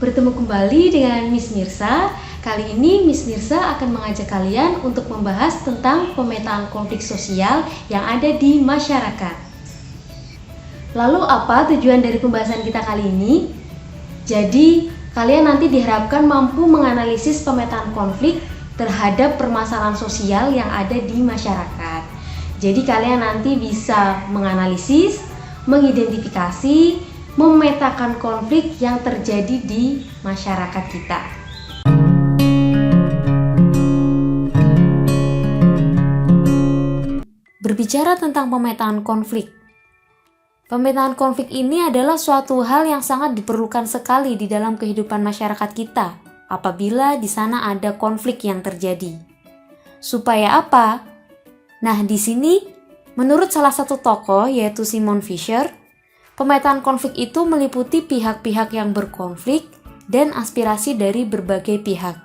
Bertemu kembali dengan Miss Mirsa. Kali ini Miss Mirsa akan mengajak kalian untuk membahas tentang pemetaan konflik sosial yang ada di masyarakat. Lalu apa tujuan dari pembahasan kita kali ini? Jadi, kalian nanti diharapkan mampu menganalisis pemetaan konflik terhadap permasalahan sosial yang ada di masyarakat. Jadi kalian nanti bisa menganalisis, mengidentifikasi, memetakan konflik yang terjadi di masyarakat kita. Berbicara tentang pemetaan konflik. Pemetaan konflik ini adalah suatu hal yang sangat diperlukan sekali di dalam kehidupan masyarakat kita apabila di sana ada konflik yang terjadi. Supaya apa? Nah, di sini menurut salah satu tokoh yaitu Simon Fisher, pemetaan konflik itu meliputi pihak-pihak yang berkonflik dan aspirasi dari berbagai pihak.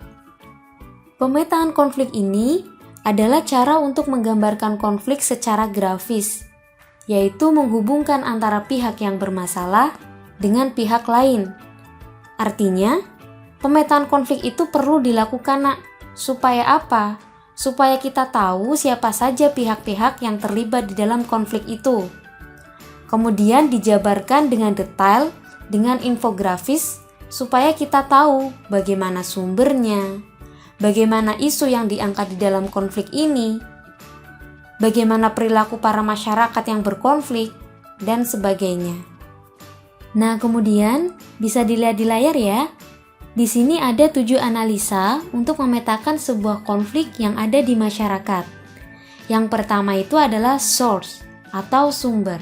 Pemetaan konflik ini adalah cara untuk menggambarkan konflik secara grafis, yaitu menghubungkan antara pihak yang bermasalah dengan pihak lain. Artinya, pemetaan konflik itu perlu dilakukan, supaya apa? Supaya kita tahu siapa saja pihak-pihak yang terlibat di dalam konflik itu. Kemudian dijabarkan dengan detail, dengan infografis, supaya kita tahu bagaimana sumbernya, bagaimana isu yang diangkat di dalam konflik ini, bagaimana perilaku para masyarakat yang berkonflik, dan sebagainya. Nah, kemudian bisa dilihat di layar ya. Di sini ada 7 analisa untuk memetakan sebuah konflik yang ada di masyarakat. Yang pertama itu adalah source atau sumber.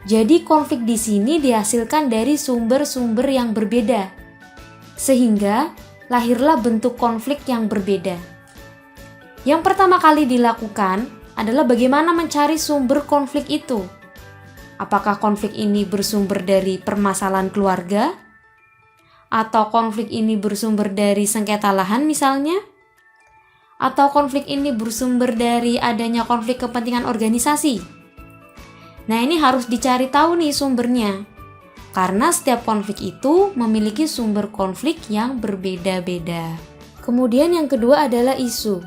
Jadi konflik di sini dihasilkan dari sumber-sumber yang berbeda, sehingga lahirlah bentuk konflik yang berbeda. Yang pertama kali dilakukan adalah bagaimana mencari sumber konflik itu. Apakah konflik ini bersumber dari permasalahan keluarga? Atau konflik ini bersumber dari sengketa lahan misalnya? Atau konflik ini bersumber dari adanya konflik kepentingan organisasi? Nah, ini harus dicari tahu nih sumbernya. Karena setiap konflik itu memiliki sumber konflik yang berbeda-beda. Kemudian yang kedua adalah isu.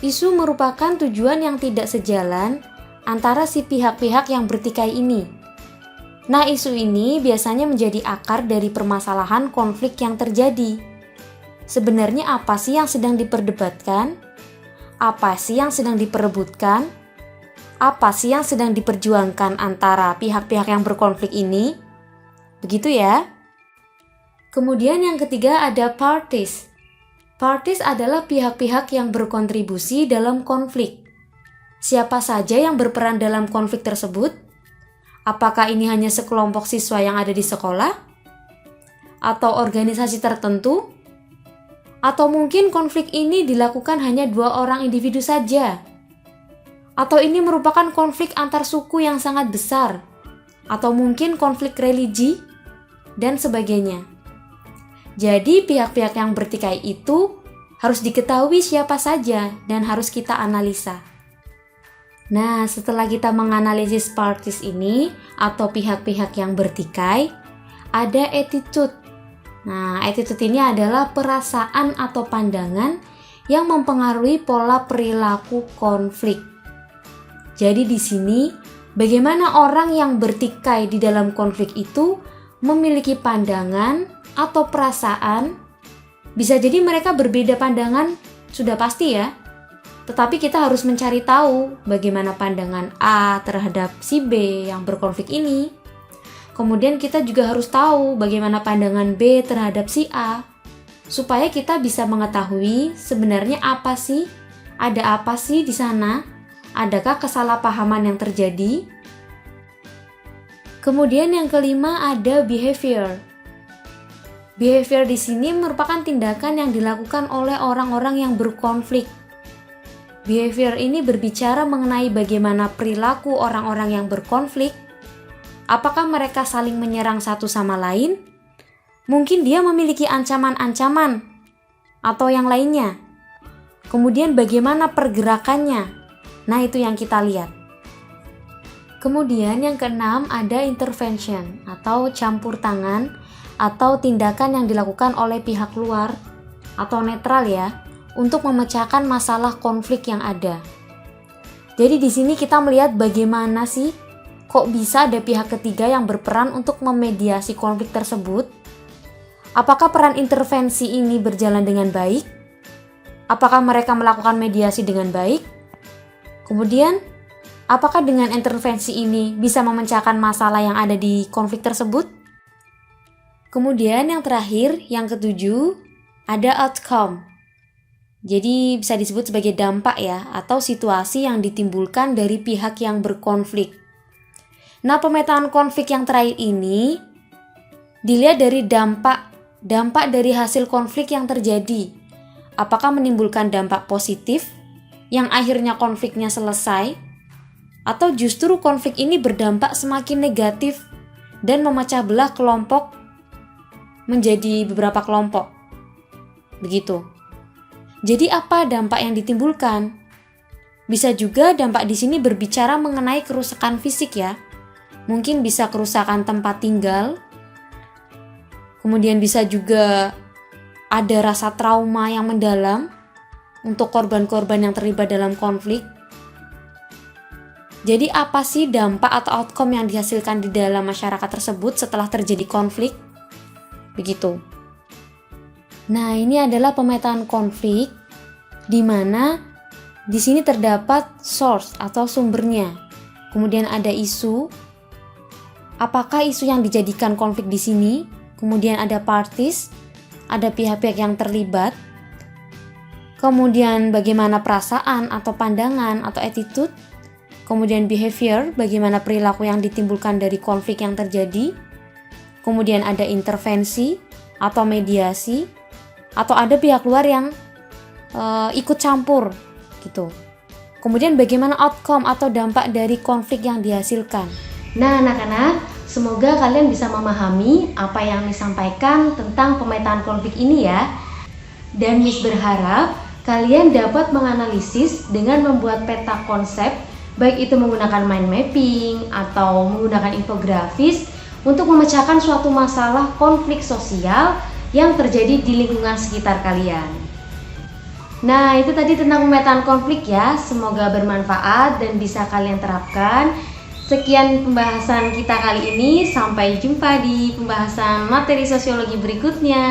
Isu merupakan tujuan yang tidak sejalan antara si pihak-pihak yang bertikai ini. Nah, isu ini biasanya menjadi akar dari permasalahan konflik yang terjadi. Sebenarnya apa sih yang sedang diperdebatkan? Apa sih yang sedang diperebutkan? Apa sih yang sedang diperjuangkan antara pihak-pihak yang berkonflik ini? Begitu ya. Kemudian yang ketiga ada parties. Parties adalah pihak-pihak yang berkontribusi dalam konflik. Siapa saja yang berperan dalam konflik tersebut? Apakah ini hanya sekelompok siswa yang ada di sekolah? Atau organisasi tertentu? Atau mungkin konflik ini dilakukan hanya 2 orang individu saja? Atau ini merupakan konflik antar suku yang sangat besar? Atau mungkin konflik religi? Dan sebagainya. Jadi pihak-pihak yang bertikai itu harus diketahui siapa saja dan harus kita analisa. Nah, setelah kita menganalisis parties ini atau pihak-pihak yang bertikai, ada attitude. Nah, attitude ini adalah perasaan atau pandangan yang mempengaruhi pola perilaku konflik. Jadi di sini, bagaimana orang yang bertikai di dalam konflik itu memiliki pandangan atau perasaan. Bisa jadi mereka berbeda pandangan, sudah pasti ya. Tetapi kita harus mencari tahu bagaimana pandangan A terhadap si B yang berkonflik ini. Kemudian kita juga harus tahu bagaimana pandangan B terhadap si A. Supaya kita bisa mengetahui sebenarnya apa sih, ada apa sih di sana, adakah kesalahpahaman yang terjadi. Kemudian yang kelima ada behavior. Behavior di sini merupakan tindakan yang dilakukan oleh orang-orang yang berkonflik. Behavior ini berbicara mengenai bagaimana perilaku orang-orang yang berkonflik. Apakah mereka saling menyerang satu sama lain? Mungkin dia memiliki ancaman-ancaman atau yang lainnya. Kemudian bagaimana pergerakannya? Nah, itu yang kita lihat. Kemudian yang keenam ada intervention atau campur tangan atau tindakan yang dilakukan oleh pihak luar atau netral ya, untuk memecahkan masalah konflik yang ada. Jadi di sini kita melihat bagaimana sih kok bisa ada pihak ketiga yang berperan untuk memediasi konflik tersebut? Apakah peran intervensi ini berjalan dengan baik? Apakah mereka melakukan mediasi dengan baik? Kemudian, apakah dengan intervensi ini bisa memecahkan masalah yang ada di konflik tersebut? Kemudian yang terakhir, yang ketujuh, ada outcome. Jadi bisa disebut sebagai dampak ya, atau situasi yang ditimbulkan dari pihak yang berkonflik. Nah, pemetaan konflik yang terakhir ini dilihat dari dampak dari hasil konflik yang terjadi. Apakah menimbulkan dampak positif yang akhirnya konfliknya selesai, atau justru konflik ini berdampak semakin negatif dan memecah belah kelompok menjadi beberapa kelompok. Begitu. Jadi apa dampak yang ditimbulkan? Bisa juga dampak di sini berbicara mengenai kerusakan fisik ya. Mungkin bisa kerusakan tempat tinggal. Kemudian bisa juga ada rasa trauma yang mendalam untuk korban-korban yang terlibat dalam konflik. Jadi apa sih dampak atau outcome yang dihasilkan di dalam masyarakat tersebut setelah terjadi konflik? Begitu. Nah, ini adalah pemetaan konflik di mana di sini terdapat source atau sumbernya. Kemudian ada isu. Apakah isu yang dijadikan konflik di sini? Kemudian ada parties, ada pihak-pihak yang terlibat. Kemudian bagaimana perasaan atau pandangan atau attitude. Kemudian behavior, bagaimana perilaku yang ditimbulkan dari konflik yang terjadi. Kemudian ada intervensi atau mediasi, atau ada pihak luar yang ikut campur gitu. Kemudian bagaimana outcome atau dampak dari konflik yang dihasilkan. Nah anak-anak, semoga kalian bisa memahami apa yang disampaikan tentang pemetaan konflik ini ya. Dan Miss berharap kalian dapat menganalisis dengan membuat peta konsep, baik itu menggunakan mind mapping atau menggunakan infografis untuk memecahkan suatu masalah konflik sosial yang terjadi di lingkungan sekitar kalian. Nah, itu tadi tentang pemetaan konflik ya. Semoga bermanfaat dan bisa kalian terapkan. Sekian pembahasan kita kali ini. Sampai jumpa di pembahasan materi sosiologi berikutnya.